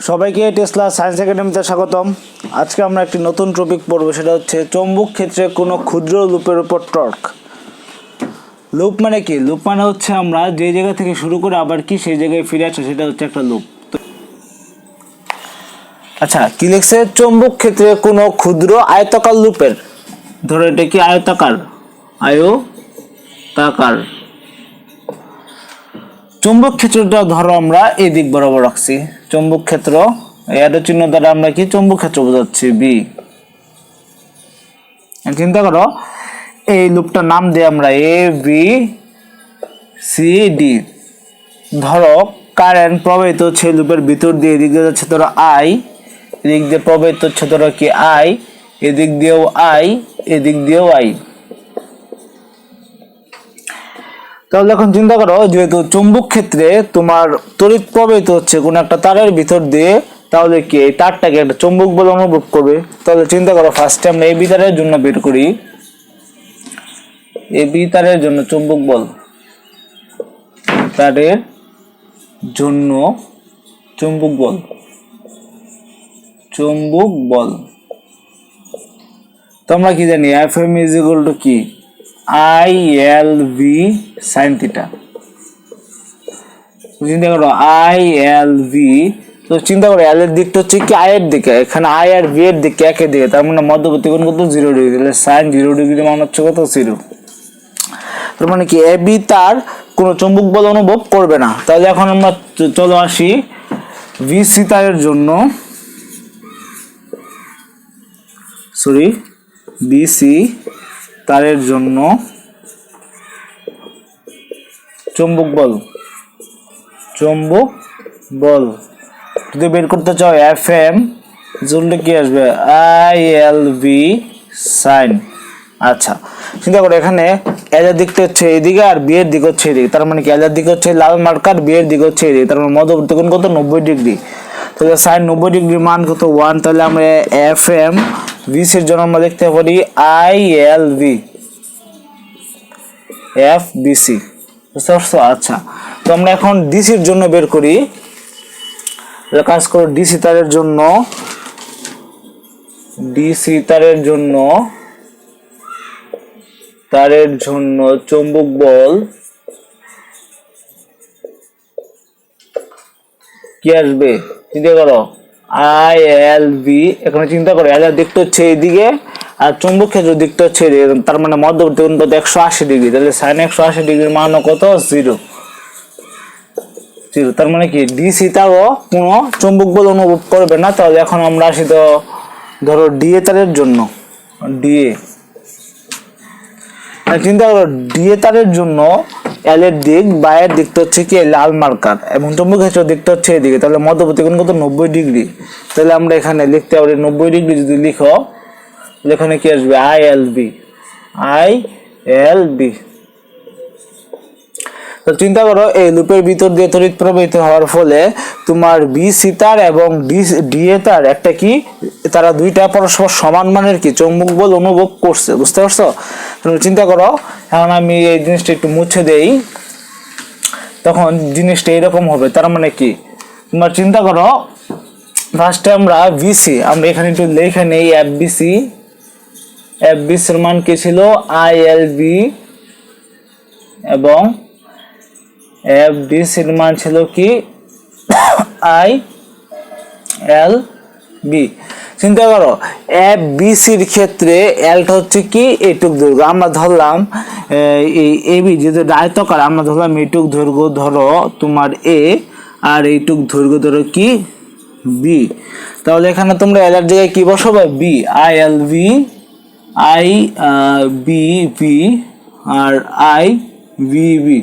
সবাইকে Tesla science একাডেমিতে স্বাগতম। আজকে আমরা একটি নতুন টপিক পড়ব, সেটা হচ্ছে চৌম্বক ক্ষেত্রে কোনো ক্ষুদ্র লুপের উপর টর্ক। লুপ মানে কি? লুপ মানে হচ্ছে আমরা যে জায়গা থেকে শুরু করে আবার কি সেই জায়গায় ফিরে আসে, সেটা হচ্ছে একটা লুপ। আচ্ছা, কি লিখছে? চৌম্বক ক্ষেত্রে কোনো ক্ষুদ্র আয়তাকার লুপের, ধরো এটা কি আয়তাকার, আয়তাকার চৌম্বক ক্ষেত্রটা ধরো আমরা এই দিক বরাবর রাখছি। চৌম্বক ক্ষেত্র এর চিহ্ন দ্বারা আমরা কি চৌম্বক ক্ষেত্র বোঝাচ্ছি বি। চিন্তা করো, এই লুপটার নাম দিয়ে আমরা এ বি সি ডি। ধরো কারেন্ট প্রবাহিত হচ্ছে লুপের ভিতর দিয়ে, এদিক দিয়ে যাচ্ছে ধরো আই, এদিক দিয়ে প্রবাহিত হচ্ছে ধরো কি আই, এদিক দিয়েও আই, এদিক দিয়েও আই। তাহলে এখন চিন্তা করো, যেহেতু চৌম্বক ক্ষেত্রে তোমার তড়িৎ প্রবাহিত হচ্ছে কোন একটা তারের ভিতর দিয়ে, তাহলে কি এই তারটাকে একটা চৌম্বক বলে অনুভব করবে। তাহলে চিন্তা করো, ফার্স্টে আমরা এবি তারের জন্য বের করি। এবি তারের জন্য চৌম্বক বল, তারের জন্য চৌম্বক বল, চৌম্বক বল। তোমরা কি জানি F M is equal to কি? I L V sine theta. চিন্তা করো আই এল ভি, তো চিন্তা করো এল এর দিকটা হচ্ছে কি আই এর দিকে, এখানে আই আর ভি এর দিকে একই দিকে, তার মানে মধ্যবর্তী কোণ কত 0 ডিগ্রি, তাহলে সাইন 0 ডিগ্রি মান হচ্ছে কত 0। তার মানে কি এ বি তার কোনো চৌম্বক বল অনুভব করবে না। তাহলে এখন আমরা চলো আসি ভি সি তারের জন্য, সরি বি সি তারের জন্য চৌম্বক বল, চৌম্বক বল যদি বের করতে চাও এফ এম জুলটা কি আসবে? I L V sine. আচ্ছা, চিন্তা করো এখানে এল এর দিকটা হচ্ছে এইদিকে আর বি এর দিক হচ্ছে এদিকে, তার মানে কি এল এর দিক হচ্ছে লাল মার্কার, বি এর দিক হচ্ছে এদিকে, তার মানে মধ্যবর্তী কোণ কত 90 ডিগ্রি। তাহলে সাইন 90 ডিগ্রি মান কত 1। তাহলে আমরা এফ এম ভি এর জন্য আমরা লিখতে পারি I L V F B C. বুঝতে পারছো? আচ্ছা, তো আমরা এখন ডিসির জন্য বের করি। কাজ করো ডিসি তারের জন্য, ডিসি তারের জন্য, তারের জন্য চৌম্বক বল কি আসবে? চিন্তা করো আই এল ভি, এখানে চিন্তা করো এল এর দিকটা হচ্ছে এইদিকে আর চৌম্বক ক্ষেত্রের দিকটা হচ্ছে এদিকে, তার মানে মধ্যবর্তী কোণ কত 180 ডিগ্রি। তাহলে সাইন 180 ডিগ্রির মান কত 0। তার মানে কি ডিসি তারও কোনো চৌম্বক বল অনুভব করবে না। তাহলে এখন আমরা আসি তো ধরো ডিএ তারের জন্য, ডিএ চিন্তা করো ডিএ তারের জন্য এল এর দিক বাইরের দিকটা হচ্ছে কি লাল মার্কার এবং চৌম্বক ক্ষেত্রের দিকটা হচ্ছে এদিকে, তাহলে মধ্যবর্তী কোণ কত 90 ডিগ্রি। তাহলে আমরা এখানে লিখতে পারি 90 ডিগ্রি যদি লিখো, এখানে কি আসবে? I L B, I L B. তো চিন্তা করো এই লুপের ভিতর দিয়ে তড়িৎ প্রবাহিত হওয়ার ফলে তোমার বি সি তার এবং ডি এ তার একটা কি, তারা দুইটা পরস্পর সমান মানের কি চৌম্বক বল অনুভব করছে। বুঝতে পারছো? তুমি চিন্তা করো, এখন আমি এই জিনিসটা একটু মুছে দেই, তখন জিনিসটা এরকম হবে। তার মানে কি তোমার চিন্তা করো, ফার্স্টে আমরা ভিসি, আমরা এখানে একটু লিখে নেই এফ বিসি, এফ বিসির মান কি ছিল? আই এল বি এবং এফ ডিসির মান ছিল কি আই এল বি। চিন্তা করো এফ বিসির ক্ষেত্রে এলটা হচ্ছে কি এইটুক দৈর্ঘ্য, আমরা ধরলাম এই এবি যেহেতু আয়তাকার, আমরা ধরলাম এইটুক দৈর্ঘ্য ধরো তোমার এ, আর এইটুক দৈর্ঘ্য ধরো কি বি। তাহলে এখানে তোমরা এল এর জায়গায় কি বসাবে? B, I L V, I B V আর আই ভি বি।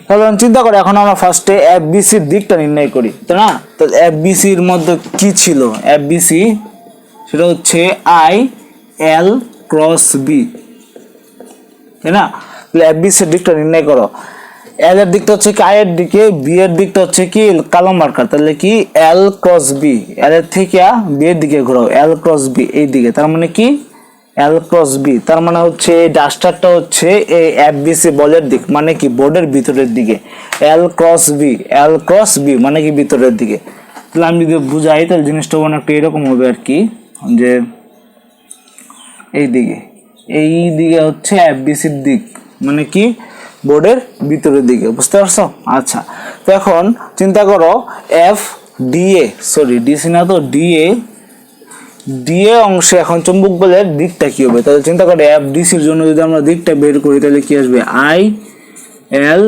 তাহলে চিন্তা করো এখন আমরা ফার্স্টে এফ বিসির দিকটা নির্ণয় করি, তাই না? তো এফ বিসির মধ্যে কি ছিল? এফ বিসি সেটা হচ্ছে আই এল ক্রস বি, তাই না? তাহলে এফ বিসির দিকটা নির্ণয় করো। এল এর দিকটা হচ্ছে কি আই এর দিকে, বি এর দিকটা হচ্ছে কি কালো মার্কার, তাহলে কি এল ক্রস বি, এল এর থেকে বি এর দিকে ঘোরাও, এল ক্রস বি এই দিকে, তার মানে কি এল ক্রস বি। তার মানে হচ্ছে এই ডাস্টারটা হচ্ছে এই এফ বিসি বলের দিক, মানে কি বোর্ডের ভিতরের দিকে। এল ক্রস বি, এল ক্রস বি মানে কি ভিতরের দিকে। তাহলে আমি যদি বুঝাই তাহলে জিনিসটা অনেকটা এরকম হবে আর কি, যে এই দিকে হচ্ছে এফডিসির দিক, মানে কি বোর্ডের ভিতরের দিকে, বুঝতে পারছো? আচ্ছা, তো এখন চিন্তা করো এফ ডিএ, সরি ডিসি না তো ডিএ অংশে এখন চুম্বক বলের দিকটা কি হবে? তাহলে চিন্তা করো এফডিসির জন্য যদি আমরা দিকটা বের করি তাহলে কি আসবে? I L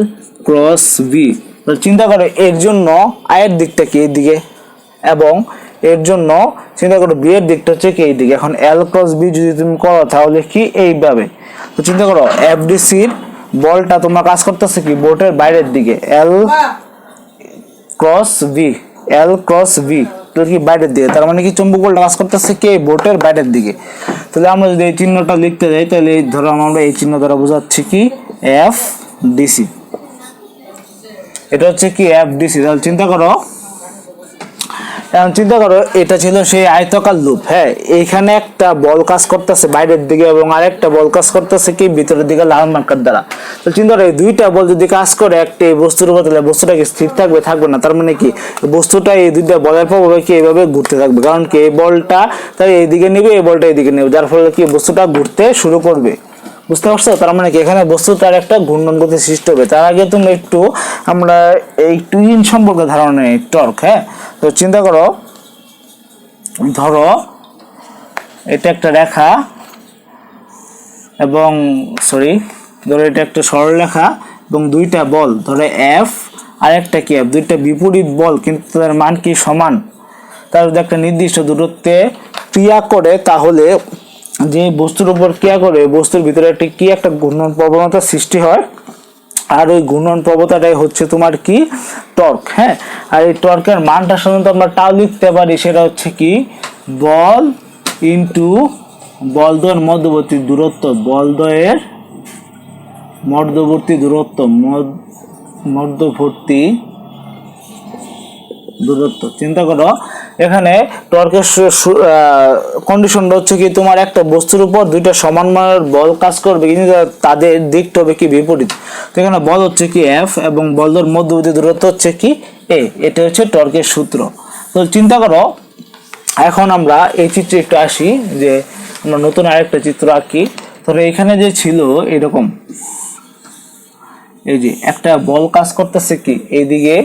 cross V. তাহলে চিন্তা করো এর জন্য আয়ের দিকটা কি এইদিকে, এবং এর জন্য চিন্তা করো বি এর দিকটা হচ্ছে কি এইদিকে। এখন এল ক্রস বি যদি তুমি করো তাহলে কি এইভাবে। তো চিন্তা করো এফডিসির বলটা তোমার কাজ করতেছে কি বোর্ডের বাইরের দিকে, এল ক্রস ভি তো কি বাইরের দিকে, তার মানে কি চুম্বক বলটা কাজ করতেছে কি বোর্ডের বাইরের দিকে। তাহলে আমরা যদি এই চিহ্নটা লিখতে যাই তাহলে ধরো আমরা এই চিহ্ন দ্বারা বোঝাচ্ছি কি এফ ডিসি, এটা হচ্ছে কি এফ ডিসি। তাহলে চিন্তা করো এটা ছিল সেই আয়তাকার লুপ। হ্যাঁ, এইখানে একটা বল কাজ করতেছে বাইরের দিকে এবং আরেকটা বল কাজ করতেছে কি ভিতরের দিকে লাল মার্কার দ্বারা। তো চিন্তা করো এই দুইটা বল যদি কাজ করে একটা বস্তুর উপর, তাহলে বস্তুটা কি স্থির থাকবে না। তার মানে কি বস্তুটা এই দুইটা বলের প্রভাবে কি এইভাবে ঘুরতে থাকবে, কারণ কি এই বলটা তাই এইদিকে নেবে, এই বলটা এইদিকে নেবে, যার ফলে কি বস্তুটা ঘুরতে শুরু করবে, বুঝতে পারছো? তার মানে কি এখানে বস্তুটার একটা ঘূর্ণন গতি সৃষ্টি হবে। তার আগে তুমি আমরা একটু ইন সম্পর্কে ধারণা নেই, টর্ক। হ্যাঁ, তো চিন্তা করো ধরো এটা একটা রেখা এবং ধরো এটা একটা সরলরেখা এবং দুইটা বল, ধরো এফ আর একটা কি এফ, দুইটা বিপরীত বল কিন্তু তাদের মান কি সমান। তার যদি একটা নির্দিষ্ট দূরত্বে ক্রিয়া করে তাহলে যে বস্তুর উপর ক্রিয়া করে বস্তুর ভিতরে একটা ঘূর্ণন প্রবণতা সৃষ্টি হয়, আর ওই ঘূর্ণন প্রবণতাটাই হচ্ছে তোমার কি টর্ক। হ্যাঁ, আর এই টর্কের মানটা সাধারণত আমরা টাও লিখতে পারি, সেটা হচ্ছে কি বল ইন্টু বলদ্বয়ের মধ্যবর্তী দূরত্ব, মধ্যবর্তী দূরত্ব। চিন্তা করো এখানে টর্কের কন্ডিশনটা হচ্ছে কি তোমার একটা বস্তুর উপর দুইটা সমান মানের বল কাজ করবে কিন্তু তাদের দিকটা হবে কি বিপরীত। তো এখানে বল হচ্ছে কি এফ এবং বলদের মধ্যবর্তী দূরত্ব হচ্ছে কি এ, এটা হচ্ছে টর্কের সূত্র। তো চিন্তা করো এখন আমরা এই চিত্রে একটু আসি, যে আমরা নতুন আরেকটা চিত্র আঁকি। ধরো এখানে যে ছিল এরকম, এই যে একটা বল কাজ করতেছে কি এইদিকে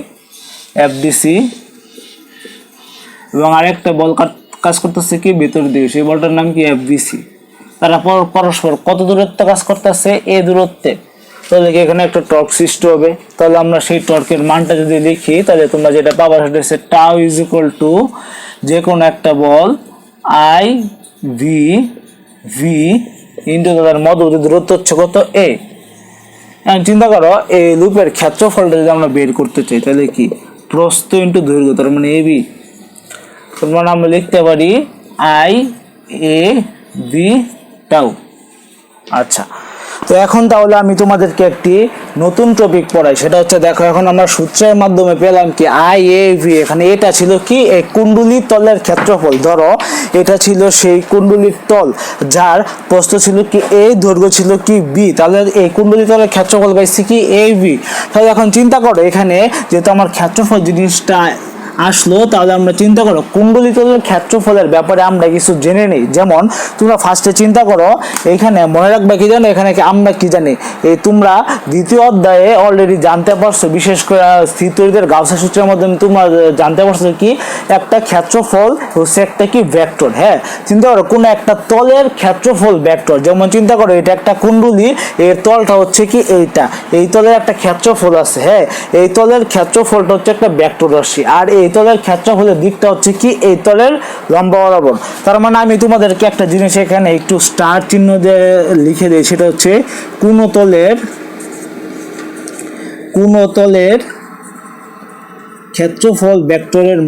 এফডিসি এবং আরেকটা বল কাজ করতেছে কি ভিতরের দিকে, সেই বলটার নাম কি এফবিসি। তারা পরস্পর কত দূরত্বে কাজ করতেছে? এ দূরত্বে। তাহলে কি এখানে একটা টর্ক সৃষ্টি হবে। তাহলে আমরা সেই টর্কের মানটা যদি লিখি তাহলে তোমরা যেটা পাবা সেটা হচ্ছে টাউ ইজ ইকুয়াল টু যে কোনো একটা বল আই ভি ইন্টু তাদের মধ্যবর্তী দূরত্ব হচ্ছে কত এ। চিন্তা করো এই লুপের ক্ষেত্রফলটা যদি আমরা বের করতে চাই তাহলে কি প্রস্থ ইন্টু দৈর্ঘ্য, তার মানে এবি, তোমরা আমরা লিখতে পারি আই এ বি টাউ। আচ্ছা, তো এখন তাহলে আমি তোমাদেরকে একটি নতুন টপিক পড়াই, সেটা হচ্ছে দেখো এখন আমরা সূত্রের মাধ্যমে পেলাম কি আই এ ভি। এখানে এটা ছিল কি এই কুণ্ডলীর তলের ক্ষেত্রফল। ধরো এটা ছিল সেই কুণ্ডলীর তল যার প্রস্থ ছিল কি এ, দৈর্ঘ্য ছিল কি বি, তাহলে এই কুণ্ডলীর তলের ক্ষেত্রফল পাইছি কি এ বি। তাহলে এখন চিন্তা করো এখানে যেহেতু আমার ক্ষেত্রফল জিনিসটা আসলো, তাহলে আমরা চিন্তা করো কুণ্ডলী তলের ক্ষেত্রফলের ব্যাপারে আমরা কিছু জেনে নিই। যেমন তোমরা ফার্স্টে চিন্তা করো এখানে মনে রাখবে কি জানো, এখানে আমরা কি জানি এই তোমরা দ্বিতীয় অধ্যায়ে অলরেডি জানতে পারছো, বিশেষ করে স্থিরতরীদের গাউসের সূত্রের মাধ্যমে তোমরা জানতে পারছো কি একটা ক্ষেত্রফল হচ্ছে একটা কি ভেক্টর। হ্যাঁ, চিন্তা করো কোন একটা তলের ক্ষেত্রফল ভেক্টর। যেমন চিন্তা করো এটা একটা কুণ্ডলী, এর তলটা হচ্ছে কি এইটা, এই তলের একটা ক্ষেত্রফল আছে। হ্যাঁ, এই তলের ক্ষেত্রফলটা হচ্ছে একটা ভেক্টর রাশি, আর এই তলের ক্ষেত্রফলের দিকটা হচ্ছে কি এই তলের লম্বা বরাবর। তার মানে আমি তোমাদেরকে একটা জিনিস এখানে একটু স্টার চিহ্ন দিয়ে লিখে দিই, সেটা হচ্ছে কোন তলের ক্ষেত্রফল ভেক্টরের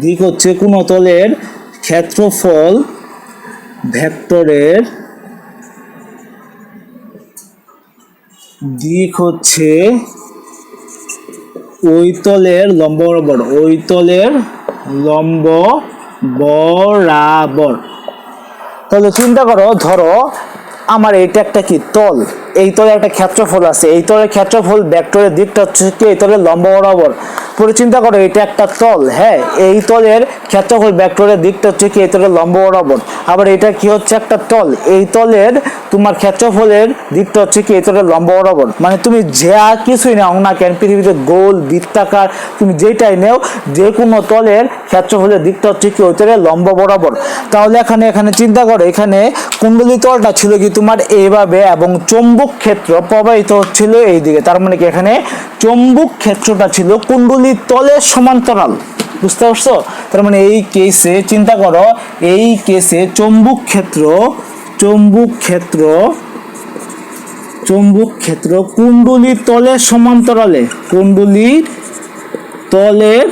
দিক হচ্ছে কোন তলের ক্ষেত্রফল ভেক্টরের দিক হচ্ছে ওই তলের লম্ব বরাবর, ওই তলের লম্ব বরাবর। তাহলে চিন্তা করো ধরো আমার এইটা একটা কি তল, এই তলে একটা ক্ষেত্রফল আছে, এই তলের ক্ষেত্রফল ভেক্টরের দিকটা হচ্ছে কি এই তলের লম্ব বরাবর। পরে চিন্তা করো এটা একটা তল, হ্যাঁ এই তলের ক্ষেত্রফল ভেক্টরের দিকটা হচ্ছে কি এই তলের লম্ব বরাবর। আবার এটা কি হচ্ছে একটা তল, এই তলের তোমার ক্ষেত্রফলের দিকটা হচ্ছে কি এই তলের লম্ব বরাবর। মানে তুমি যা কিছুই নাও না কেন পৃথিবীতে গোল বৃত্তাকার তুমি যেটাই নেও, যে কোনো তলের ক্ষেত্রফলের দিকটা হচ্ছে কি ওই তলের লম্ব বরাবর। তাহলে এখানে চিন্তা করো এখানে কুণ্ডলী তলটা ছিল কি তোমার এইভাবে এবং চৌম্বক ক্ষেত্র প্রবাহিত হচ্ছিল এই দিকে। তার মানে কি এখানে চৌম্বক ক্ষেত্রটা ছিল কুণ্ডলীর তলের সমান্তরাল। বুঝতে পারছো? তার মানে এই কেসে চিন্তা করো, এই কেসে চৌম্বক ক্ষেত্র কুণ্ডলীর তলের সমান্তরালে, কুণ্ডলীর তলের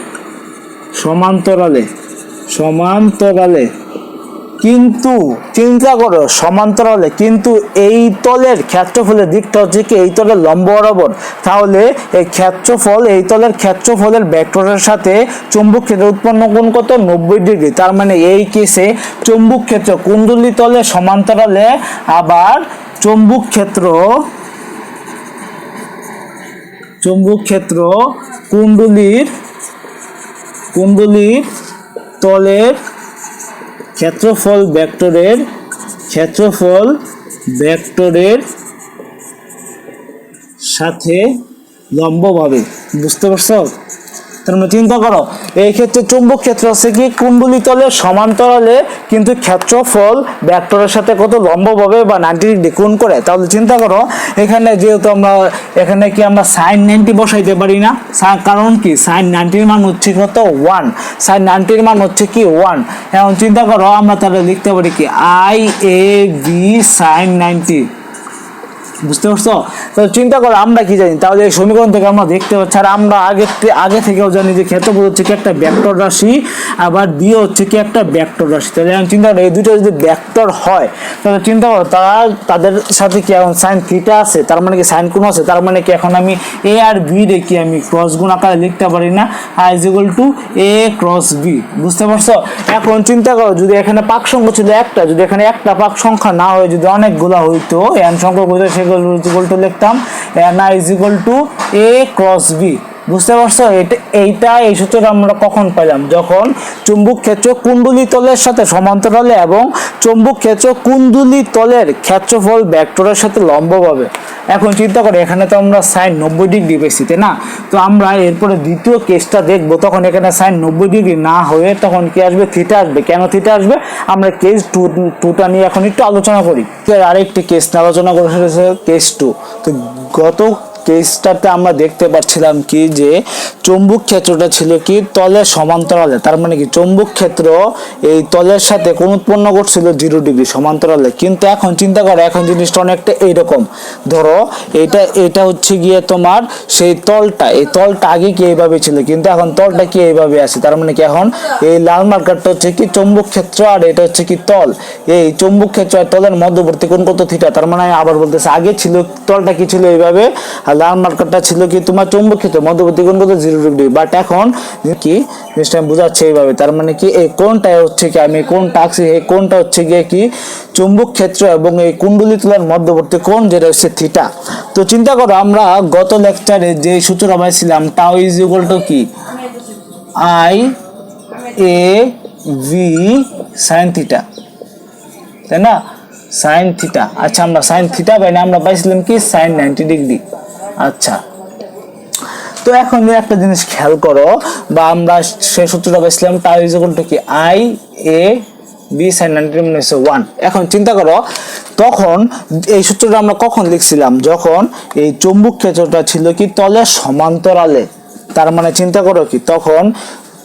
সমান্তরালে কিন্তু চিন্তা করো সমান্তরালে, কিন্তু এই তলের ক্ষেত্রফলের দিকটা হচ্ছে কি এই তলের লম্ব বরাবর। তাহলে এই ক্ষেত্রফল, এই তলের ক্ষেত্রফলের ভেক্টরের সাথে চৌম্বক ক্ষেত্র উৎপন্ন কোণ কত 90 ডিগ্রি। তার মানে এই কেসে চৌম্বক ক্ষেত্র কুণ্ডলী তলের সমান্তরালে, আবার চৌম্বক ক্ষেত্র কুণ্ডলীর তলের ক্ষেত্রফল ভেক্টরের সাথে লম্বভাবে। বুঝতে পারছো? তার মানে চিন্তা করো এই ক্ষেত্রে চৌম্বক ক্ষেত্র আছে কি কুণ্ডলী তলের সমান্তরালে, কিন্তু ক্ষেত্রফল ভেক্টরের সাথে কত লম্বভাবে বা 90 ডিগ্রি কোণ করে। তাহলে চিন্তা করো এখানে যেহেতু আমরা এখানে কি আমরা sin 90 বসাইতে পারি না, কারণ কি sin 90 এর মান হচ্ছে কত 1, sin 90 এর মান হচ্ছে কি 1। এখন চিন্তা করো আমরা তাহলে লিখতে পারি কি i a b sin 90। বুঝতে পারছো? তাহলে চিন্তা করো আমরা কি জানি, তাহলে এই সমীকরণ থেকে আমরা দেখতে পাচ্ছি, আর আমরা আগে থেকেও জানি যে ক্ষেত্রফল হচ্ছে কি একটা ভেক্টর রাশি, আবার বি হচ্ছে কি একটা ভেক্টর রাশি। তাহলে আমি চিন্তা করি এই দুটো যদি ভেক্টর হয় তাহলে চিন্তা করো তাদের সাথে কি এখন সাইন থিটা আছে, তার মানে কি সাইন কোণ আছে, তার মানে কি এখন আমি এ আর বি রেখে আমি ক্রস গুণ আকারে লিখতে পারি না, i = a ক্রস বি। বুঝতে পারছো? এখন চিন্তা করো যদি এখানে পাক সংখ্যা ছিল একটা, যদি এখানে একটা পাক সংখ্যা না হয়ে যদি অনেকগুলো হইতো, n সংখ্যক হইতো, সেগুলো লিখতাম ni = a ক্রস বি। বুঝতে পারছো? এইটা এই সূত্রটা আমরা কখন পেলাম, যখন চুম্বক ক্ষেত্র কুণ্ডলী তলের সাথে সমান্তরালে এবং চুম্বক ক্ষেত্র কুণ্ডলী তলের ক্ষেত্রফল ভেক্টরের সাথে লম্বভাবে। এখন চিন্তা করে এখানে তো আমরা sin 90 ডিগ্রি পেয়েছি, তাই না? তো আমরা এরপরে দ্বিতীয় কেসটা দেখবো, তখন এখানে sin 90 ডিগ্রি না হয়ে তখন কি আসবে, থিটা আসবে। কেন থিটা আসবে আমরা কেস 2টা নিয়ে এখন একটু আলোচনা করি। আরেকটি কেস নিয়ে আলোচনা করে সেটা কেস 2। তো গত কেসটাতে আমরা দেখতে পাচ্ছিলাম কি যে চৌম্বক ক্ষেত্রটা ছিল কি তলের সমান্তরালে, তার মানে কি চৌম্বক ক্ষেত্র এই তলের সাথে কোণ উৎপন্ন করছিল 0 ডিগ্রি সমান্তরালে। কিন্তু এখন চিন্তা করো এখন জিনিসটা অনেকটা এইরকম, ধরো এটা হচ্ছে গিয়ে তোমার সেই তলটা, এই তলটা আগে কি এইভাবে ছিল, কিন্তু এখন তলটা কি এইভাবে আছে। তার মানে কি এখন এই লাল মার্কারটা হচ্ছে কি চৌম্বক ক্ষেত্র আর এটা হচ্ছে কি তল। এই চৌম্বক ক্ষেত্র আর তলের মধ্যবর্তী কোণ কত থিটা। তার মানে আবার বলতেছে আগে ছিল তলটা কি ছিল এইভাবে, লাল মার্কারটা ছিল কি তোমার চৌম্বক ক্ষেত্র মধ্যবর্তী কোণ কত 0 ডিগ্রি। বাট এখন কি জিনিসটা আমি বোঝাচ্ছি এইভাবে, তার মানে কি এই কোণটা হচ্ছে কি আমি কোণটা আঁকছি, এই কোণটা হচ্ছে গিয়ে কি চৌম্বক ক্ষেত্র এবং এই কুণ্ডলী তলের মধ্যবর্তী কোণ যেটা হচ্ছে থিটা। তো চিন্তা করো আমরা গত লেকচারে যে সূত্রটা পাইছিলাম টাউ ইজ ইকুয়াল টু কি i a v sin theta, তাই না? sin theta. আচ্ছা আমরা sin থিটা পাই না, আমরা পাইছিলাম কি sin 90 ডিগ্রি। আচ্ছা তো এখন একটা জিনিস খেয়াল করো, বা আমরা সেই সূত্রটা পাইছিলাম টাউ ইজ ইকুয়াল টু কি i a b sin 90 মানে হচ্ছে 1। এখন চিন্তা করো তখন এই সূত্রটা আমরা কখন লিখছিলাম, যখন এই চৌম্বক ক্ষেত্রটা ছিল কি তলের সমান্তরালে। তার মানে চিন্তা করো কি তখন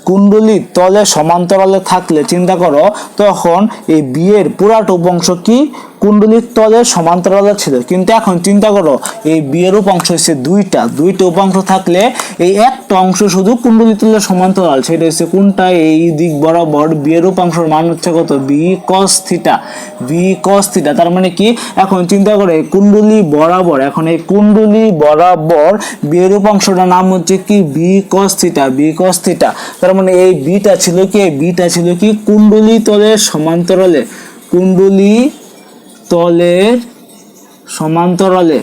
কুণ্ডলী তলে সমান্তরালে থাকলে চিন্তা করো তখন এই বি এর পুরাটা উপাংশ কি কুণ্ডলীর তলের সমান্তরালে ছিল। কিন্তু এখন চিন্তা করো এই বি এর উপাংশ হচ্ছে দুইটা উপাংশ থাকলে এই একটা অংশ শুধু কুণ্ডলী তলের সমান্তরাল, সেটা হচ্ছে কোনটা এই দিক বরাবর বি এর উপাংশের মান হচ্ছে কত বি cos থিটা। তার মানে কি এখন চিন্তা করে কুণ্ডলী বরাবর, এখন এই কুণ্ডলী বরাবর বি এর উপাংশটার নাম হচ্ছে কি বি cos থিটা। তার মানে এই বিটা ছিল কি কুণ্ডলী তলের সমান্তরালে, কুণ্ডলী তলের সমান্তরালে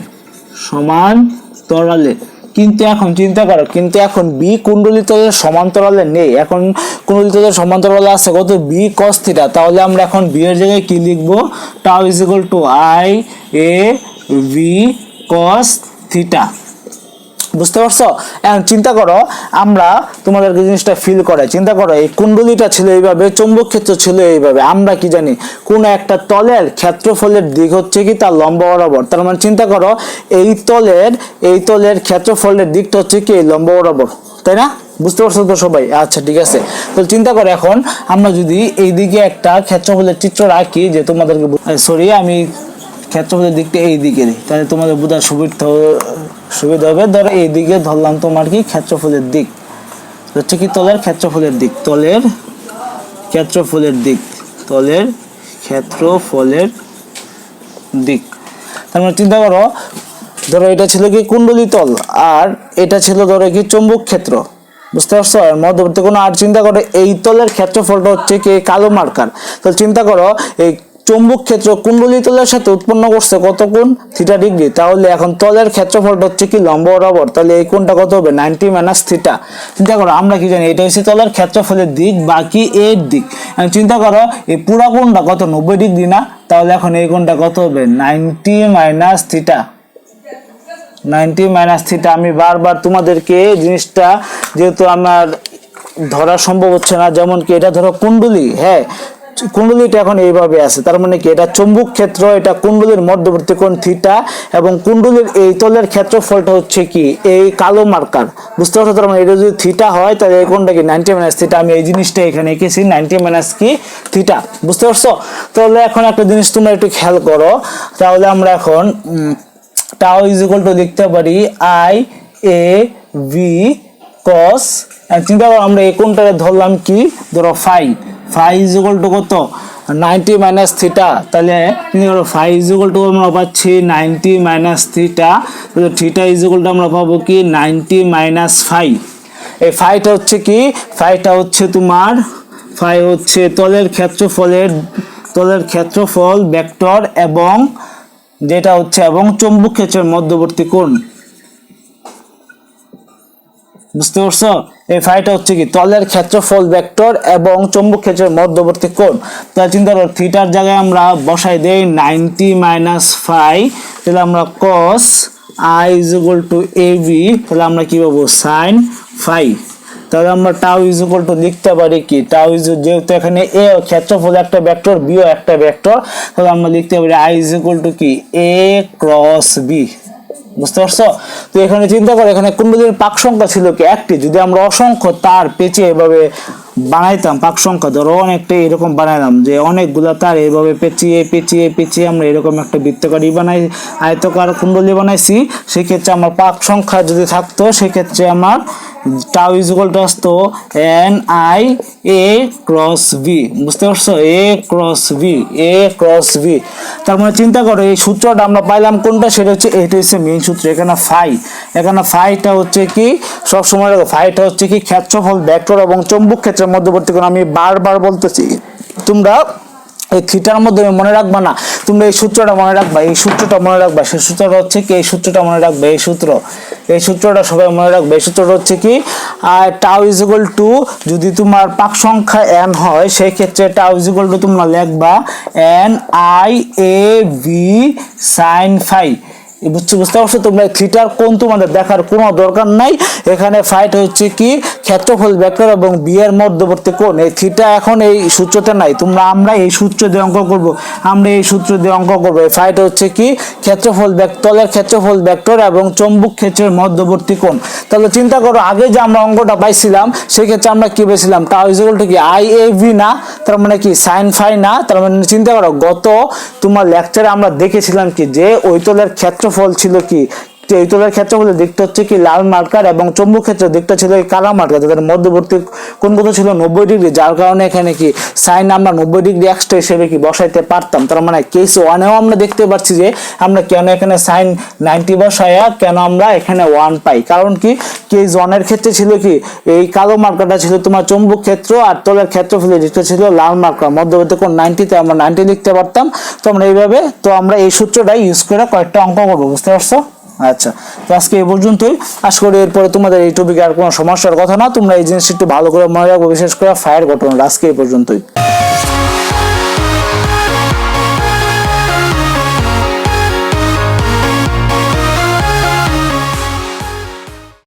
কিন্তু এখন চিন্তা করো, কিন্তু এখন বি কুণ্ডলী তলের সমান্তরালে নেই, এখন কুণ্ডলী তলের সমান্তরালে আছে কত বি cos থিটা। তাহলে আমরা এখন বি এর জায়গায় কি লিখবো, tau is equal two I A V cos theta. বুঝতে পারছো? এখন চিন্তা করো, আমরা তোমাদেরকে জিনিসটা ফিল করে চিন্তা করো, এই কুণ্ডলীটা ছিল এইভাবে, চৌম্বক ক্ষেত্র ছিল এইভাবে, আমরা কি জানি কোন একটা তলের ক্ষেত্রফলের দিক হচ্ছে কি তার লম্ব বরাবর। তার মানে চিন্তা করো, এই তলের ক্ষেত্রফলের দিকটা হচ্ছে কি লম্ব বরাবর, তাই না? বুঝতে পারছো তো সবাই? আচ্ছা ঠিক আছে। তো চিন্তা করো, এখন আমরা যদি এইদিকে একটা ক্ষেত্রফলের চিত্র রাখি, যে তোমাদেরকে আমি ক্ষেত্রফলের দিকটা এই দিকে দিই, তাহলে তোমাদের বোঝার সুবিধা হবে। ধরো এইদিকে ধরলাম তোমার কি ক্ষেত্রফলের দিক হচ্ছে কি তলের ক্ষেত্রফলের দিক। তার মানে চিন্তা করো, ধরো এটা ছিল কি কুণ্ডলী তল, আর এটা ছিল ধরো কি চৌম্বক ক্ষেত্র। বুঝতে পারছো? আর মধ্যবর্তী কোনো, আর চিন্তা করো এই তলের ক্ষেত্রফলটা হচ্ছে কি কালো মার্কার। তো চিন্তা করো, এই চৌম্বক ক্ষেত্র কুণ্ডলী তলের সাথে উৎপন্ন করছে কত কোণ, থিটা ডিগ্রি। তাহলে এখন তলের ক্ষেত্রফলটা হচ্ছে কি লম্ব বরাবর, তাহলে এই কোণটা কত হবে, 90 মাইনাস থিটা। চিন্তা করো, আমরা কি জানি এটা হচ্ছে তলের ক্ষেত্রফলের দিক বাকি এর দিক। চিন্তা করো, এই পুরা কোণটা কত, 90 ডিগ্রি না? তাহলে এখন এই কোণটা কত হবে, 90 মাইনাস থিটা। আমি বারবার তোমাদেরকে জিনিসটা, যেহেতু আমার ধরা সম্ভব হচ্ছে না, যেমন কি এটা ধরো কুণ্ডলী, হ্যাঁ কুণ্ডলীটা এখন এইভাবে আছে, তার মানে কি এটা চৌম্বক ক্ষেত্র, এটা কুণ্ডলীর মধ্যবর্তী কোণ থিটা, এবং কুণ্ডলীর এই তলের ক্ষেত্রফলটা হচ্ছে কি এই কালো মার্কার। বুঝতে পারছো? তার মানে এটা যদি থিটা হয় তাহলে এই কোণটা কি 90 মাইনাস থিটা। আমি এই জিনিসটা এখানে এঁকেছি 90 মাইনাস কি থিটা। বুঝতে পারছো? তাহলে এখন একটা জিনিস তোমরা একটু খেয়াল করো, তাহলে আমরা এখন টাউ ইজ ইকুয়াল টু লিখতে পারি আই এ ভি cos, চিন্তা করো আমরা এই কোণটাকে ধরলাম কি, ধরো ফাই ইজ ইকুয়াল টু কত, 90 মাইনাস থিটা। তাহলে ফাই ইজ ইকুয়াল টু আমরা পাচ্ছি 90 মাইনাস থিটা, তাহলে থিটা ইজ ইকুয়াল টু আমরা পাবো কি 90 মাইনাস ফাই। এই ফাইটা হচ্ছে কি, ফাইটা হচ্ছে তোমার, ফাই হচ্ছে তলের ক্ষেত্রফল ভেক্টর, এবং যেটা হচ্ছে এবং চৌম্বক ক্ষেত্রের মধ্যবর্তী কোণ। বুঝতে পারছো? এই ফাইটা হচ্ছে কি তলের ক্ষেত্রফল ভেক্টর এবং চৌম্বক ক্ষেত্রের মধ্যবর্তী কোণ। তাহলে চিন্তা করো, থিটার জায়গায় আমরা বসাই দেই 90 মাইনাস ফাই, তাহলে আমরা cos i is equal to ab, তাহলে আমরা কি পাবো sin ফাই। তাহলে আমরা টাউ ইজ ইকুয়াল টু লিখতে পারি কি, টাউ ইজ, যেহেতু এখানে এ ক্ষেত্রফল একটা ভেক্টর, বি ও একটা ভেক্টর, তাহলে আমরা লিখতে পারি আই ইজ ইকুয়াল টু কি এ ক্রস বি। বুঝতে পারছো? তো এখানে চিন্তা করো, এখানে কুণ্ডলীর পাক সংখ্যা ছিল কি একটি, যদি আমরা অসংখ্য তার পেঁচিয়ে এভাবে বানাইতাম, পাক সংখ্যা ধরো অনেকটা এরকম বানাইলাম, যে অনেকগুলা তার এইভাবে পেঁচিয়ে আমরা এরকম একটা বৃত্তকারী আয়তকার কুণ্ডলী বানাইছি, সেক্ষেত্রে আমার পাক সংখ্যা যদি থাকতো, সেক্ষেত্রে আমার টাউ ইজ ইকুয়াল টু আসতো N I A cross B. বুঝতে পারছো? A cross B. তার মানে চিন্তা করো, এই সূত্রটা আমরা পাইলাম কোনটা, সেটা হচ্ছে এটা হচ্ছে মেইন সূত্র। এখানে ফাইটা হচ্ছে কি, সবসময় ফাইটা হচ্ছে কি ক্ষেত্রফল ভেক্টর এবং চৌম্বক ক্ষেত্রের মধ্যবর্তী কোণ। আমি বারবার বলতেছি, তোমরা এই থিটার মধ্যে মনে রাখবা না, তোমরা এই সূত্রটা মনে রাখবা, সেই সূত্রটা হচ্ছে কি, এই সূত্রটা মনে রাখবে, এই সূত্রটা সবাই মনে রাখবে। এই সূত্রটা হচ্ছে কি, টাউ ইজ ইকুয়াল টু, যদি তোমার পাক সংখ্যা n হয়, সেই ক্ষেত্রে টাউ ইজ ইকুয়াল টু তোমরা লিখবা n i a v sin phi. বুঝতে পারছো? তোমরা থিটার কোণ তোমাদের দেখার কোনো দরকার নাই, এখানে ফাইটা হচ্ছে কি ক্ষেত্রফল ভেক্টর এবং বি এর মধ্যবর্তী কোণ। এই থিটা এখন এই সূত্রতে নাই, আমরা এই সূত্র দিয়ে অঙ্ক করব। এই ফাইটা হচ্ছে কি তলের ক্ষেত্রফল ভেক্টর এবং চৌম্বক ক্ষেত্রের মধ্যবর্তী কোণ। তাহলে চিন্তা করো, আগে যে আমরা অঙ্কটা পাইছিলাম, সেক্ষেত্রে আমরা কি পেয়েছিলাম, টাউ ইজ ইকুয়াল টু কি আই এ ভি না, তার মানে কি সাইন ফাই না। তার মানে চিন্তা করো, গত তোমার লেকচারে আমরা দেখেছিলাম কি, যে ওই তলের ক্ষেত্রফল ছিল কি যে এই তলের ক্ষেত্রফলের দিকটা হচ্ছে কি লাল মার্কার এবং চৌম্বক ক্ষেত্রের দিকটা ছিল এই কালো মার্কার, যাদের মধ্যবর্তী কোণ কত ছিল 90 ডিগ্রি, যার কারণে এখানে কি সাইন আমরা 90 ডিগ্রি এক্সট্রা হিসেবে কি বসাইতে পারতাম। তার মানে কেস 1-এও আমরা দেখতে পাচ্ছি যে আমরা কেন এখানে সাইন 90 বসায়া কেন আমরা এখানে 1 পাই, কারণ কি কেস 1-এর ক্ষেত্রে ছিল কি এই কালো মার্কারটা ছিল তোমার চৌম্বক ক্ষেত্র আর তলের ক্ষেত্রফলের দিকটা ছিল লাল মার্কার, মধ্যবর্তী কোণ 90 তে আমরা 90 লিখতে পারতাম। তো আমরা এইভাবে তো আমরা এই সূত্রটাই ইউজ করে কয়েকটা অঙ্ক করবো, বুঝতে পারছো? আচ্ছা, তো আজকে এই পর্যন্তই। আশা করি এরপরে তোমাদের এই টপিকে আর কোনো সমস্যার কথা না, তোমরা এই জিনিসটা একটু ভালো করে মনে রাখবো, বিশেষ করে ফায়ার ঘটনা। আজকে এই পর্যন্তই।